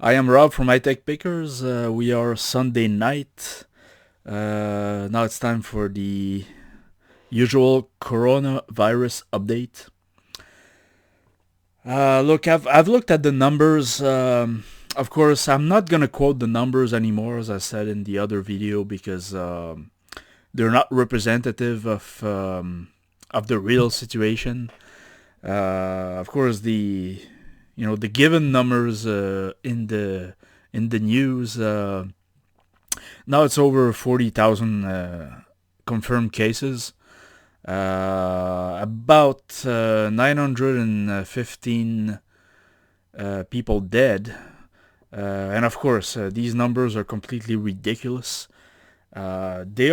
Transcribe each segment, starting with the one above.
I am Rob from iTech Pickers. We are Sunday night. Now it's time for the usual coronavirus update. Look, I've looked at the numbers. Of course, I'm not gonna quote the numbers anymore, as I said in the other video, because they're not representative of the real situation. Of course, the given numbers in the news. Now it's over 40,000 confirmed cases. About 915 people dead. And of course, these numbers are completely ridiculous. These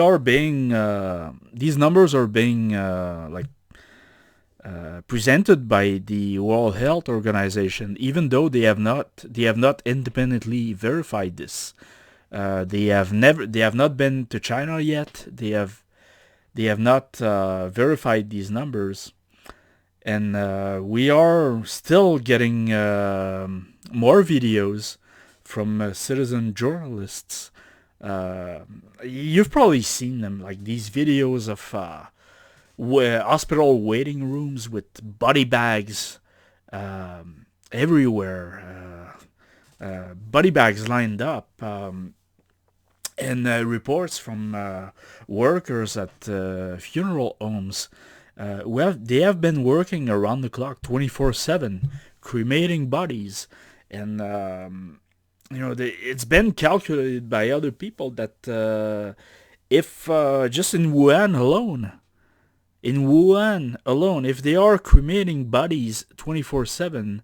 numbers are being presented by the World Health Organization, even though they have not independently verified this. They have not been to China yet. They have not verified these numbers, and we are still getting more videos from citizen journalists. You've probably seen them, like these videos of hospital waiting rooms with body bags everywhere, body bags lined up. And reports from workers at funeral homes. They have been working around the clock, 24/7, cremating bodies, and it's been calculated by other people that if just in Wuhan alone, if they are cremating bodies 24/7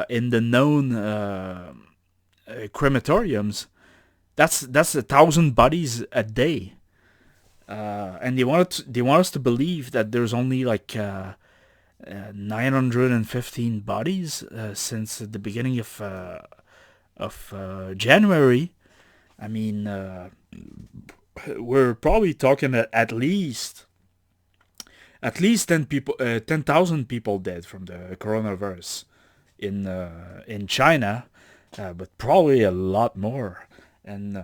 in the known crematoriums, that's 1,000 bodies a day, and they want us to believe that there's only like 915 bodies since the beginning of January. I mean, we're probably talking at least 10,000 people dead from the coronavirus in China, but probably a lot more. And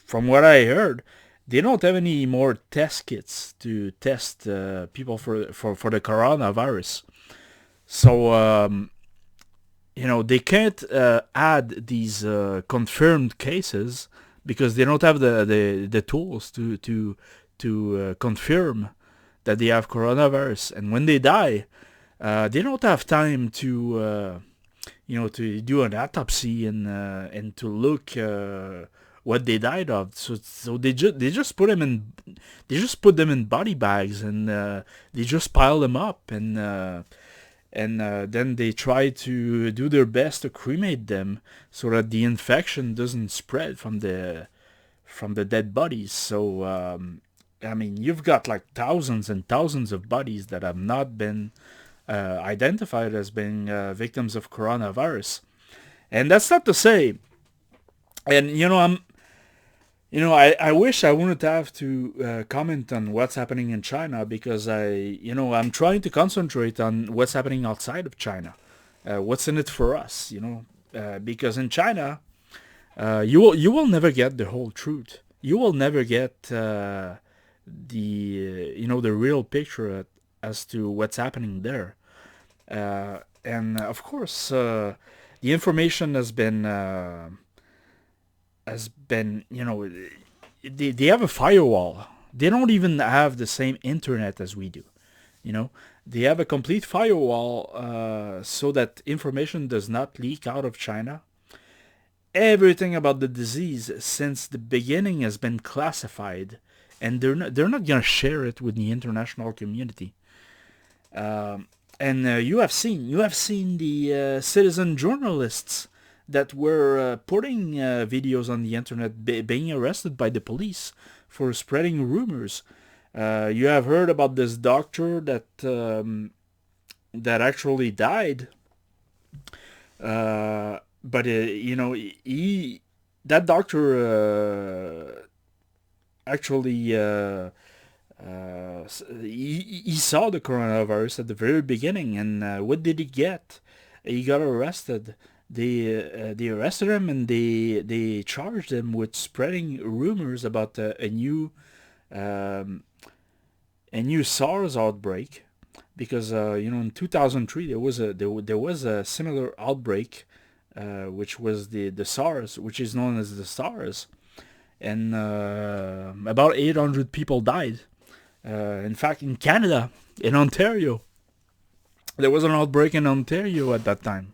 from what I heard, they don't have any more test kits to test people for the coronavirus. So they can't add these confirmed cases because they don't have the tools to confirm that they have coronavirus. And when they die, they don't have time to do an autopsy and to look what they died of. So they just put them in body bags, and they just pile them up, and then they try to do their best to cremate them so that the infection doesn't spread from the dead bodies. So I mean, you've got like thousands and thousands of bodies that have not been identified as being victims of coronavirus. And that's not to say, and I wish I wouldn't have to comment on what's happening in China, because I'm trying to concentrate on what's happening outside of China. What's in it for us, because in China, you will never get the whole truth. You will never get the real picture as to what's happening there. And of course, the information has been they have a firewall. They don't even have the same internet as we do. You know, they have a complete firewall so that information does not leak out of China. Everything about the disease since the beginning has been classified, and they're not gonna share it with the international community. And you have seen the citizen journalists that were putting videos on the internet being arrested by the police for spreading rumors. You have heard about this doctor that actually died, but he that doctor actually he saw the coronavirus at the very beginning, and what did he get? He got arrested, they arrested him, and they charged him with spreading rumors about um, a new SARS outbreak, because in 2003 there was a similar outbreak, which was the SARS, which is known as the SARS, and about 800 people died. In fact, in Canada, in Ontario, there was an outbreak in Ontario at that time.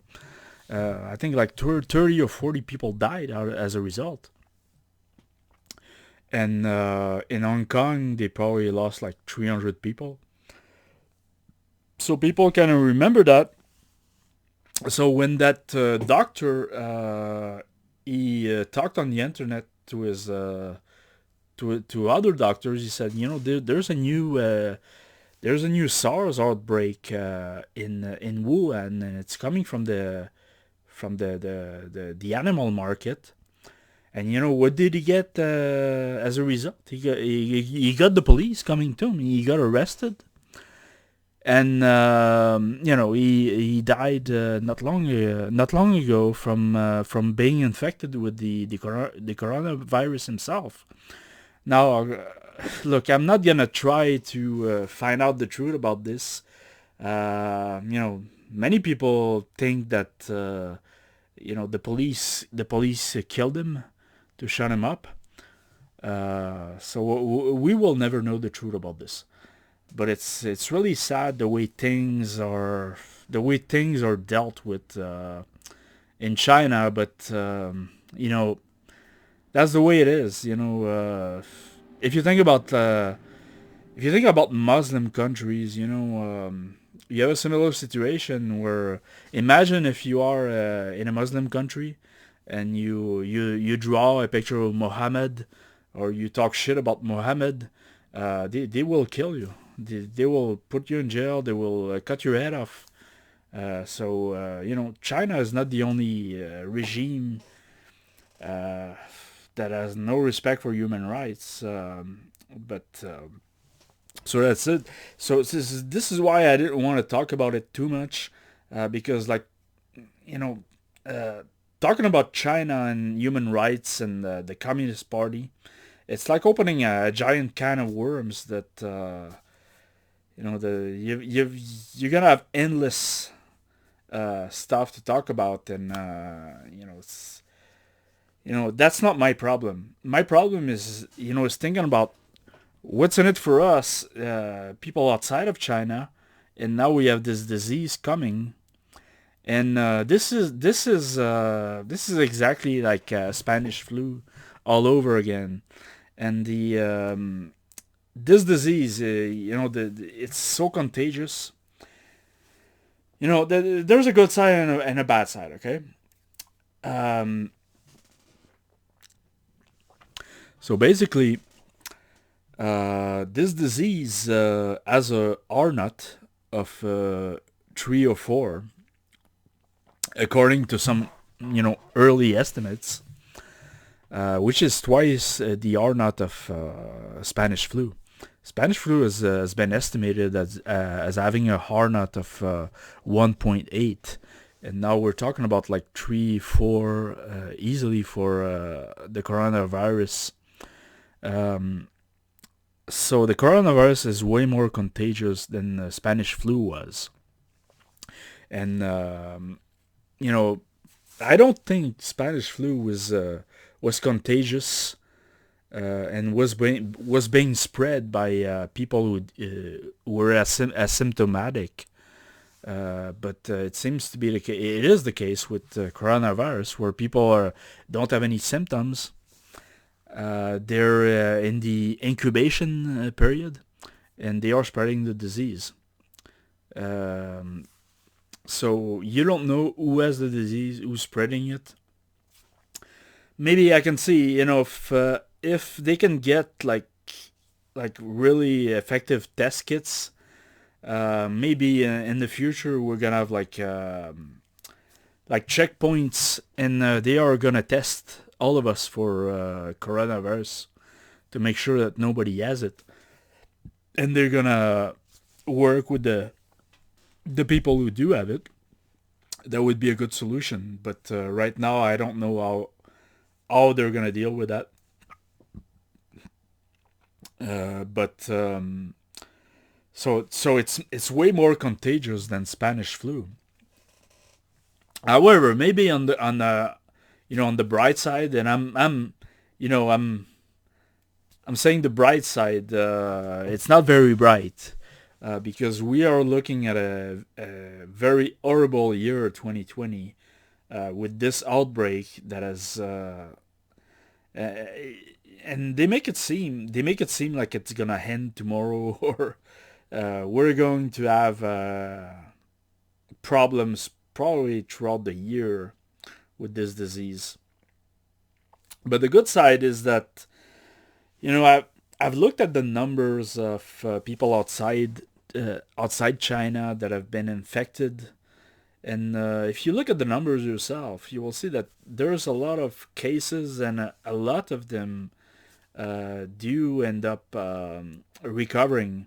I think like 30 or 40 people died as a result. And in Hong Kong, they probably lost like 300 people. So people kind of remember that. So when that doctor, he talked on the internet to his to other doctors, he said, there's a new SARS outbreak in Wuhan, and it's coming from the animal market. And what did he get as a result? He got the police coming to him. He got arrested, and he died not long ago from being infected with the coronavirus himself. Now, look, I'm not gonna try to find out the truth about this. Many people think that the police killed him to shut him up. So we will never know the truth about this. But it's really sad the way things are dealt with in China. But that's the way it is. If you think about Muslim countries, you have a similar situation where, imagine if you are in a Muslim country and you draw a picture of Muhammad, or you talk shit about Muhammad. They will kill you. They will put you in jail. They will cut your head off. So China is not the only regime uh, that has no respect for human rights. But so that's it. So this is why I didn't want to talk about it too much, because, like, you know, uh, talking about China and human rights and the Communist Party, it's like opening a giant can of worms that you're gonna have endless stuff to talk about, and that's not my problem. My problem is thinking about what's in it for us, people outside of China, and now we have this disease coming, and this is exactly like Spanish flu all over again, and the this disease, it's so contagious. There's a good side and a bad side. Okay, um, so basically, this disease has a R naught of 3 or 4, according to some early estimates, which is twice the R naught of Spanish flu. Spanish flu has been estimated as having a R naught of 1.8, and now we're talking about like 3, 4 easily for the coronavirus. Um, so the coronavirus is way more contagious than Spanish flu was, and you know I don't think Spanish flu was contagious, and was being spread by people who were asymptomatic. But it seems to be it is the case with coronavirus, where people don't have any symptoms. They're in the incubation period, and they are spreading the disease. Um, so you don't know who has the disease, who's spreading it. Maybe I can see, if they can get like really effective test kits. Maybe in the future we're gonna have like checkpoints, and they are gonna test all of us for coronavirus to make sure that nobody has it, and they're gonna work with the people who do have it, that would be a good solution. But right now, I don't know how they're gonna deal with that. But so it's way more contagious than Spanish flu. However, maybe on the bright side, and you know I'm saying the bright side. It's not very bright because we are looking at a very horrible year 2020 with this outbreak that has uh, and they make it seem like it's gonna end tomorrow or we're going to have problems probably throughout the year with this disease. But the good side is that I've looked at the numbers of people outside China that have been infected, and if you look at the numbers yourself, you will see that there's a lot of cases, and a lot of them do end up recovering.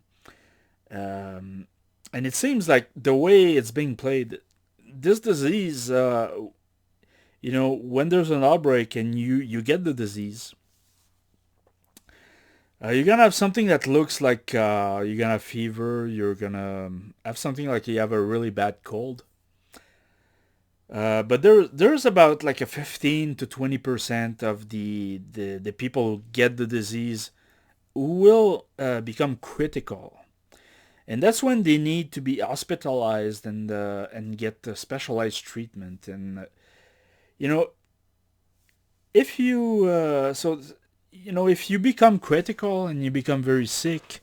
Um, and it seems like the way it's being played, this disease, when there's an outbreak and you get the disease, you're gonna have something that looks like you're gonna have fever. You're gonna have something like you have a really bad cold. But there's about like a 15 to 20% of the people who get the disease who will become critical, and that's when they need to be hospitalized and get specialized treatment. And you know if you so if you become critical and you become very sick,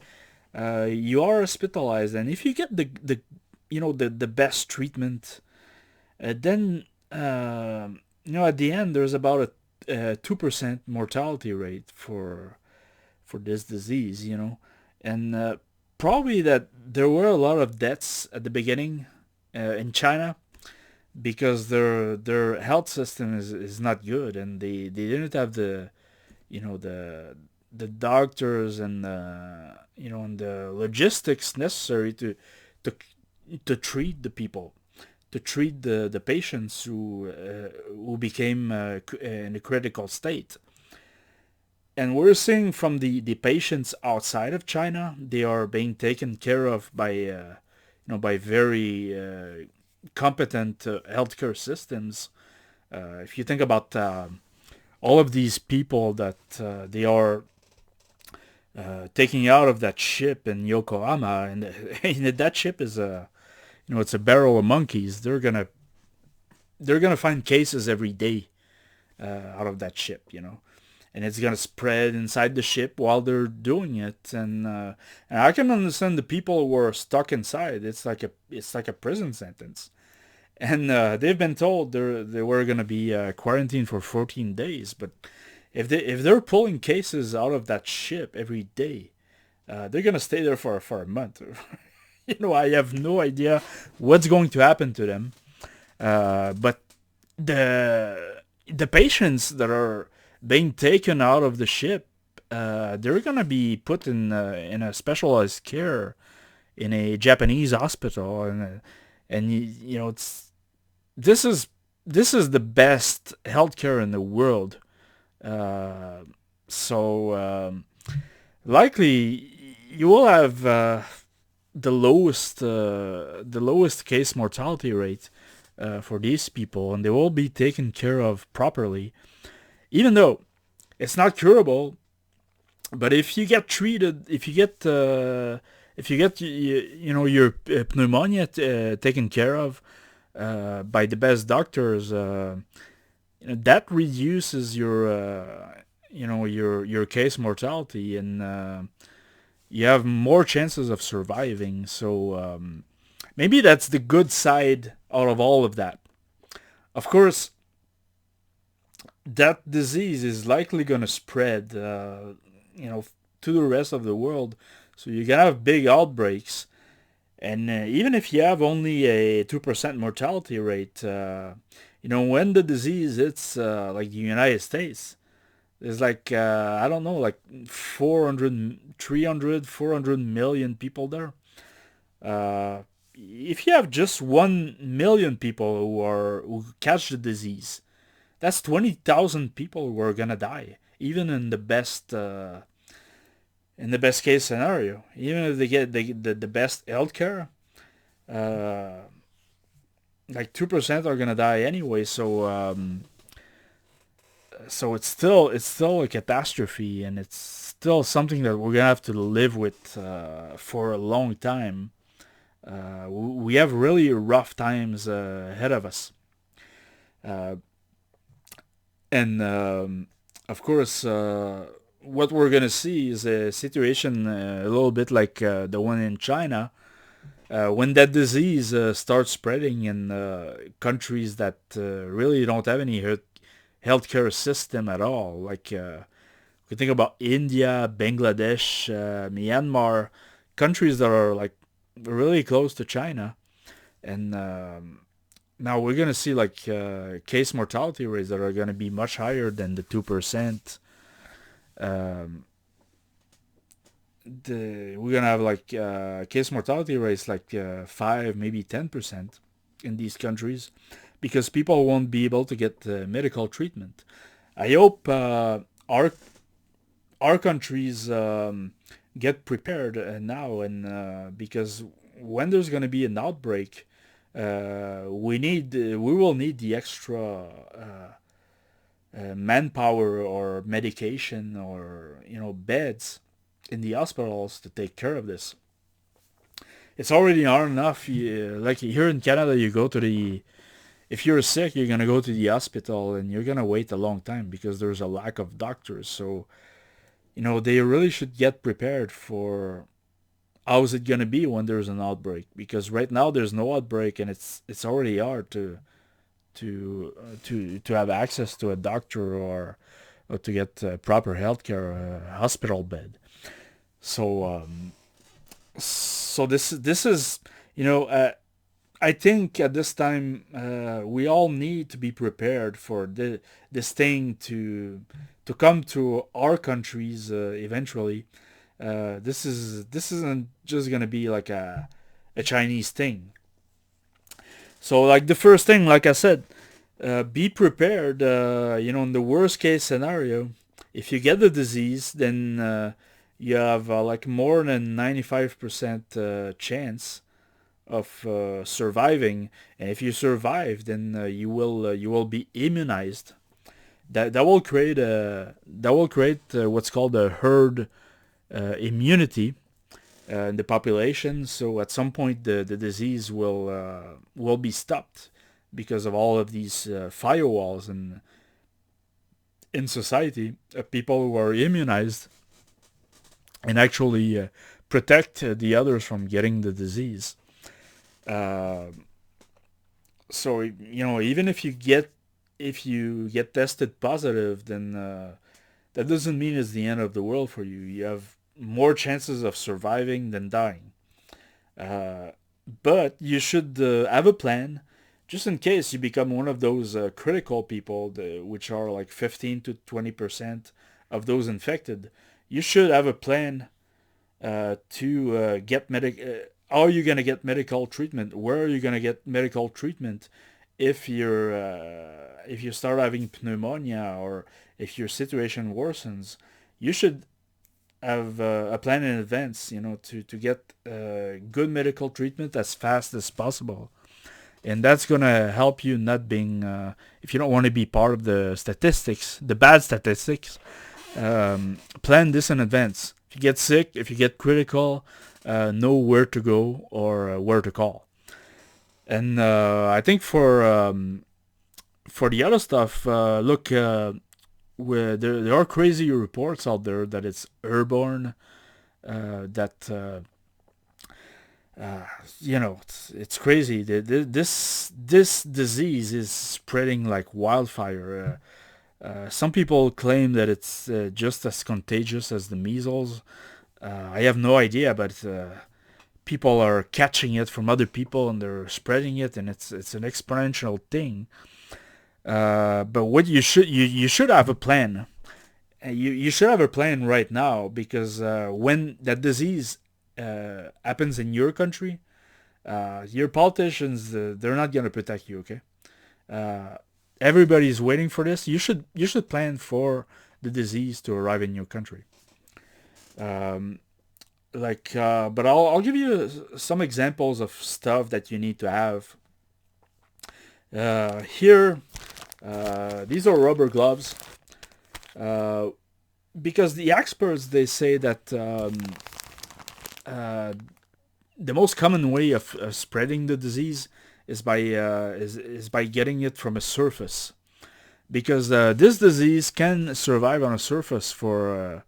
you are hospitalized, and if you get the best treatment, then at the end there's about a 2% mortality rate for this disease. And probably that there were a lot of deaths at the beginning in China because their health system is not good, and they didn't have the doctors and the logistics necessary to to treat the people, to treat the patients who became in a critical state. And we're seeing from the patients outside of China, they are being taken care of by very competent healthcare systems. If you think about all of these people that they are taking out of that ship in Yokohama, and, and that ship is it's a barrel of monkeys. They're gonna find cases every day out of that ship, and it's gonna spread inside the ship while they're doing it. And I can understand the people who are stuck inside. It's like a prison sentence, and they've been told they were gonna be quarantined for 14 days. But if they're pulling cases out of that ship every day, they're gonna stay there for a month. I have no idea what's going to happen to them. But the patients that are being taken out of the ship, they're gonna be put in a specialized care in a Japanese hospital, and it's this is this is the best healthcare in the world. Uh, so likely you will have the lowest case mortality rate for these people, and they will be taken care of properly, even though it's not curable. But if you get your pneumonia taken care of by the best doctors, that reduces your case mortality, and you have more chances of surviving. So maybe that's the good side out of all of that. Of course, that disease is likely going to spread, to the rest of the world. So you're going to have big outbreaks. And even if you have only a 2% mortality rate, when the disease hits like the United States, there's like, I don't know, like 400, 300, 400 million people there. if you have just 1 million people who catch the disease, that's 20,000 people who are gonna die, even in the best case scenario. Even if they get the best healthcare, uh, like 2% are gonna die anyway. So it's still a catastrophe, and it's still something that we're gonna have to live with for a long time. We have really rough times ahead of us, uh, and of course, what we're gonna see is a situation a little bit like the one in China. When that disease starts spreading in countries that really don't have any healthcare system at all, like we think about India, Bangladesh, Myanmar, countries that are like really close to China, and now we're gonna see like case mortality rates that are gonna be much higher than the 2%. Um, we're gonna have like case mortality rates like 5, maybe 10% in these countries because people won't be able to get medical treatment. I hope our countries get prepared now, and because when there's gonna be an outbreak, we will need the extra manpower or medication or beds in the hospitals to take care of this. It's already hard enough. Like here in Canada, you go to the if you're sick, you're gonna go to the hospital and you're gonna wait a long time because there's a lack of doctors. So they really should get prepared for how is it gonna be when there's an outbreak, because right now there's no outbreak and it's already hard to have access to a doctor or to get proper healthcare, hospital bed. So this is you know I think at this time we all need to be prepared for this thing to come to our countries eventually. This isn't just gonna be like a Chinese thing. So like the first thing, like I said, be prepared. In the worst case scenario, if you get the disease, then you have like more than 95% chance of surviving. And if you survive, then you will be immunized. That will create what's called a herd immunity in the population. So at some point, the disease will be stopped because of all of these firewalls in society. People who are immunized and actually protect the others from getting the disease. Uh, so even if you get tested positive, then that doesn't mean it's the end of the world for you. You have more chances of surviving than dying. Uh, but you should have a plan just in case you become one of those critical people, which are like 15 to 20% of those infected. You should have a plan to get how are you going to get medical treatment? Where are you going to get medical treatment if you start having pneumonia or if your situation worsens? You should have a plan in advance, to get good medical treatment as fast as possible. And that's gonna help you not being, if you don't want to be part of the statistics, the bad statistics. Plan this in advance. If you get sick, if you get critical, know where to go or where to call. And I think for the other stuff, look, where there are crazy reports out there that it's airborne, that it's crazy. This disease is spreading like wildfire. Some people claim that it's just as contagious as the measles. I have no idea, but people are catching it from other people and they're spreading it, and it's an exponential thing. But what you should have a plan. You should have a plan right now, because when that disease happens in your country, Your politicians, they're not gonna protect you. Okay. Uh, Everybody's waiting for this. You should plan for the disease to arrive in your country. Um, but I'll give you some examples of stuff that you need to have. Here, these are rubber gloves. Uh, because the experts, they say that uh, the most common way of spreading the disease is by getting it from a surface. Because this disease can survive on a surface for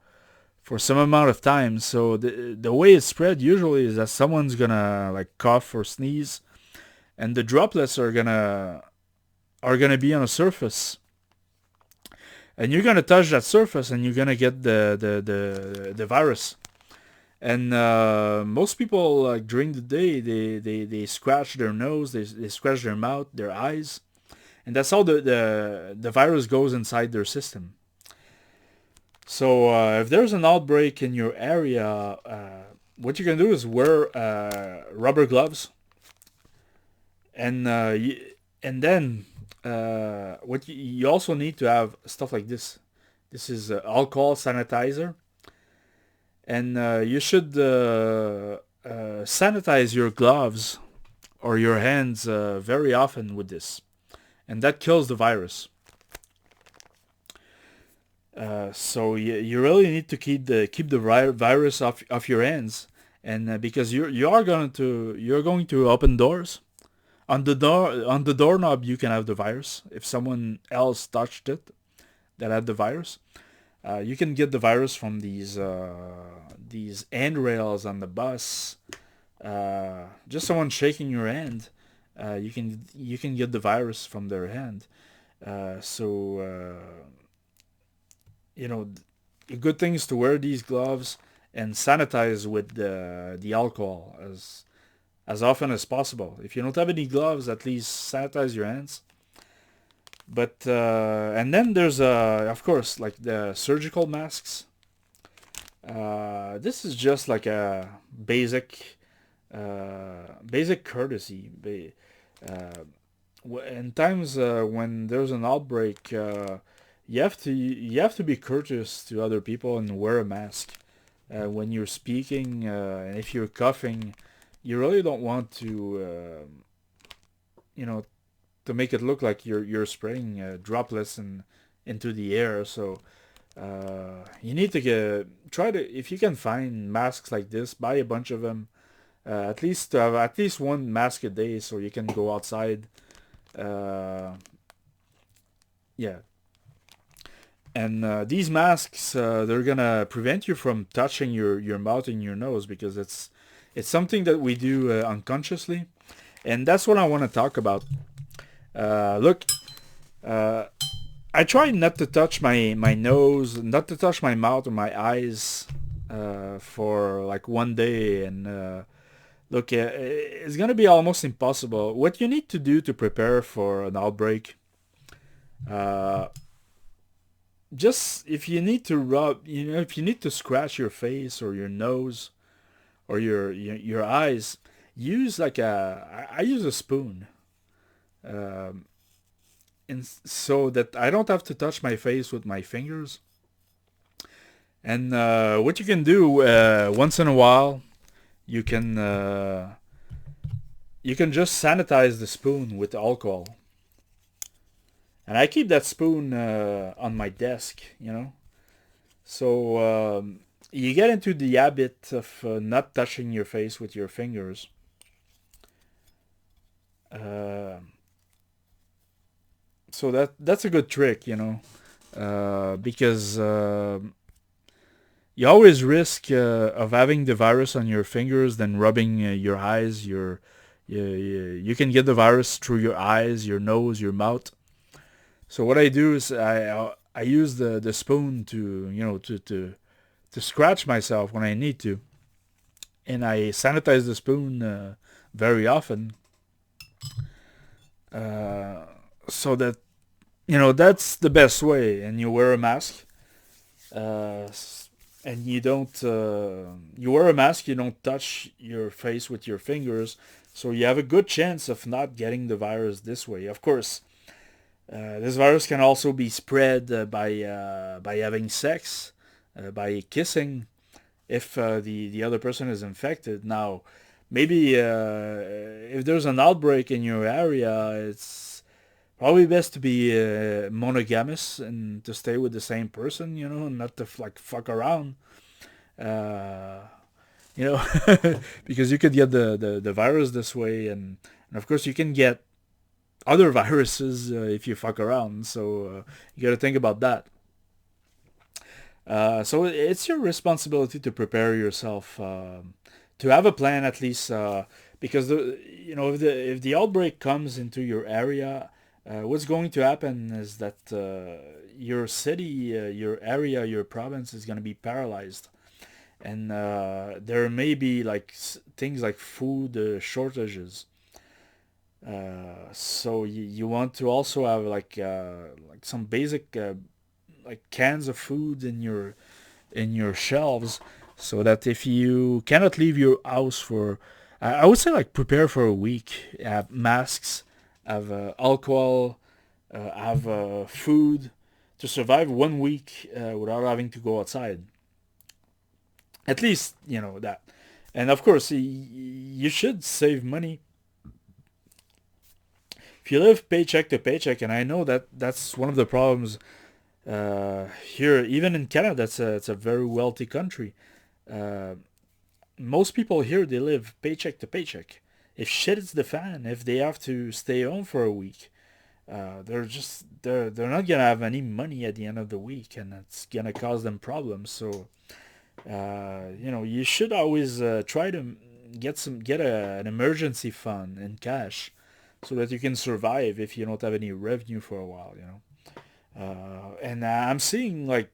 some amount of time. So the way it's spread usually is that someone's gonna like cough or sneeze, and the droplets are gonna be on a surface, and you're gonna touch that surface, and you're gonna get the virus. And most people, like during the day, they scratch their nose, they scratch their mouth, their eyes, and that's how the virus goes inside their system. So if there's an outbreak in your area, what you can do is wear rubber gloves, and and then you also need to have stuff like this. This is alcohol sanitizer, and you should sanitize your gloves or your hands very often with this, and that kills the virus. So you really need to keep the virus off your hands, and because you're going to open doors. On the doorknob, you can have the virus if someone else touched it that had the virus. You can get the virus from these handrails on the bus. Just someone shaking your hand, you can get the virus from their hand. So a good thing is to wear these gloves and sanitize with the alcohol as often as possible. If you don't have any gloves, at least sanitize your hands. But and then there's of course, like the surgical masks. This is just like a basic courtesy. In times when there's an outbreak, you have to be courteous to other people and wear a mask when you're speaking. And if you're coughing, you really don't want you know, to make it look like you're spraying droplets into the air. So you need to try to, if you can find masks like this, buy a bunch of them. At least to have at least one mask a day, so you can go outside. Uh, yeah, and these masks, they're gonna prevent you from touching your mouth and your nose, because it's something that we do unconsciously, and that's what I want to talk about. Look, uh, I try not to touch my nose, not to touch my mouth or my eyes for like one day, and look, it's gonna be almost impossible. What you need to do to prepare for an outbreak, uh, just if you need to if you need to scratch your face or your nose or your eyes, use like I use a spoon, um, and so that I don't have to touch my face with my fingers. And what you can do once in a while, you can uh, you can just sanitize the spoon with alcohol. And I keep that spoon on my desk, So you get into the habit of not touching your face with your fingers. Uh, so that's a good trick, because you always risk of having the virus on your fingers, then rubbing your eyes. You can get the virus through your eyes, your nose, your mouth. So what I do is I use the spoon to to scratch myself when I need to, and I sanitize the spoon very often, uh, so that that's the best way. And you wear a mask, uh, and you don't you wear a mask. You don't touch your face with your fingers, So you have a good chance of not getting the virus this way. Of course, this virus can also be spread by having sex, by kissing, if the other person is infected. Now, maybe if there's an outbreak in your area, it's probably best to be monogamous and to stay with the same person, not to like fuck around. Uh, because you could get the virus this way, and of course you can get other viruses if you fuck around. So you got to think about that. So it's your responsibility to prepare yourself, to have a plan at least, because if the outbreak comes into your area, what's going to happen is that your city, your area, your province is going to be paralyzed, and there may be like things like food shortages. So you want to also have like some basic like cans of food in your shelves, so that if you cannot leave your house for, I would say, like, prepare for a week. Have masks, have alcohol, have food to survive 1 week without having to go outside. At least that. And of course, you should save money. If you live paycheck to paycheck, and I know that that's one of the problems here, even in Canada, it's a very wealthy country. Uh, Most people here, they live paycheck to paycheck. If shit hits the fan, if they have to stay home for a week, they're not gonna have any money at the end of the week, and it's gonna cause them problems. So you should always try to get an emergency fund in cash, so that you can survive if you don't have any revenue for a while. And I'm seeing, like,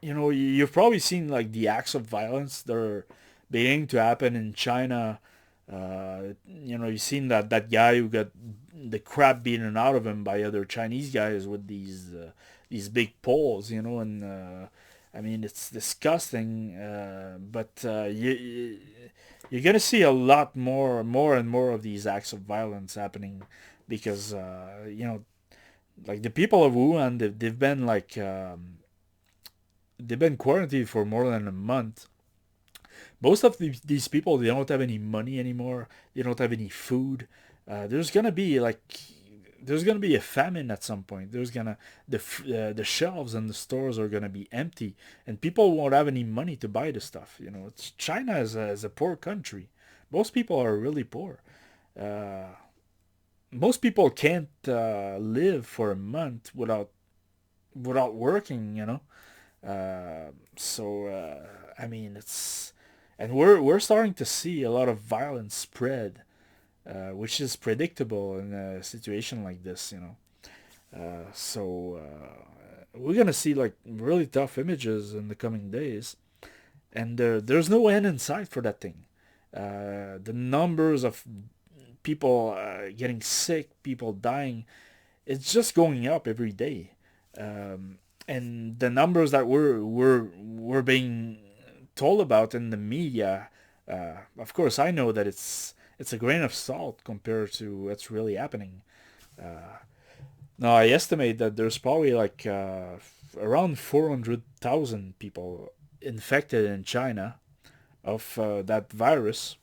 you've probably seen, like, the acts of violence that are beginning to happen in China. You've seen that guy who got the crap beaten out of him by other Chinese guys with these big poles, and I mean, it's disgusting. But you're gonna see a lot more and more of these acts of violence happening, because like, the people of Wuhan, they've been like they've been quarantined for more than a month. Most of these people, they don't have any money anymore. They don't have any food. There's gonna be a famine at some point. The shelves and the stores are gonna be empty, and people won't have any money to buy the stuff. China is a poor country. Most people are really poor. Uh, Most people can't live for a month without working. I mean, and we're starting to see a lot of violence spread, which is predictable in a situation like this. We're gonna see, like, really tough images in the coming days, and there's no end in sight for that thing. The numbers of people getting sick, people dying, it's just going up every day. And the numbers that we're being told about in the media, of course, I know that it's a grain of salt compared to what's really happening. Uh, Now, I estimate that there's probably like around 400,000 people infected in China of that virus,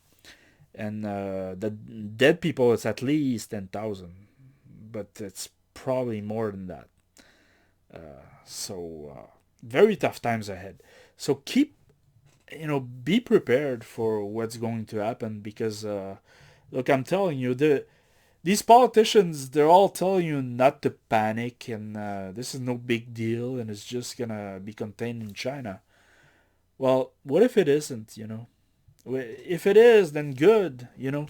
and the dead people is at least 10,000, but it's probably more than that. Very tough times ahead. So be prepared for what's going to happen, because look, I'm telling you, these politicians, they're all telling you not to panic, and this is no big deal, and it's just gonna be contained in China. Well, what if it isn't? If it is, then good. You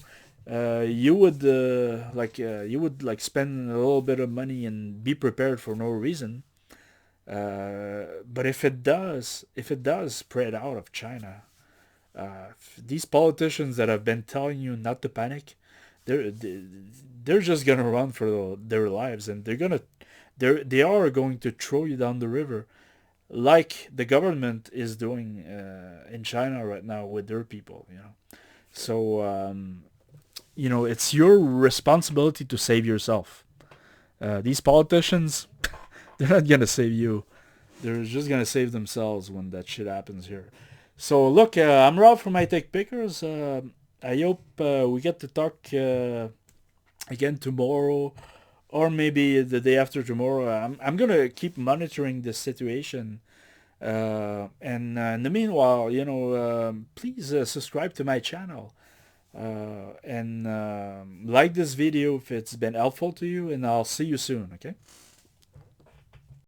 would like spend a little bit of money and be prepared for no reason. But if it does spread out of China, these politicians that have been telling you not to panic, they're just gonna run for their lives, and they are going to throw you down the river, like the government is doing in China right now with their people. So it's your responsibility to save yourself. These politicians, they're not gonna save you. They're just gonna save themselves when that shit happens here. So look, I'm Rob from My Tech Pickers. I hope we get to talk again tomorrow, or maybe the day after tomorrow. I'm gonna keep monitoring this situation. And in the meanwhile, please subscribe to my channel and like this video if it's been helpful to you. And I'll see you soon. Okay.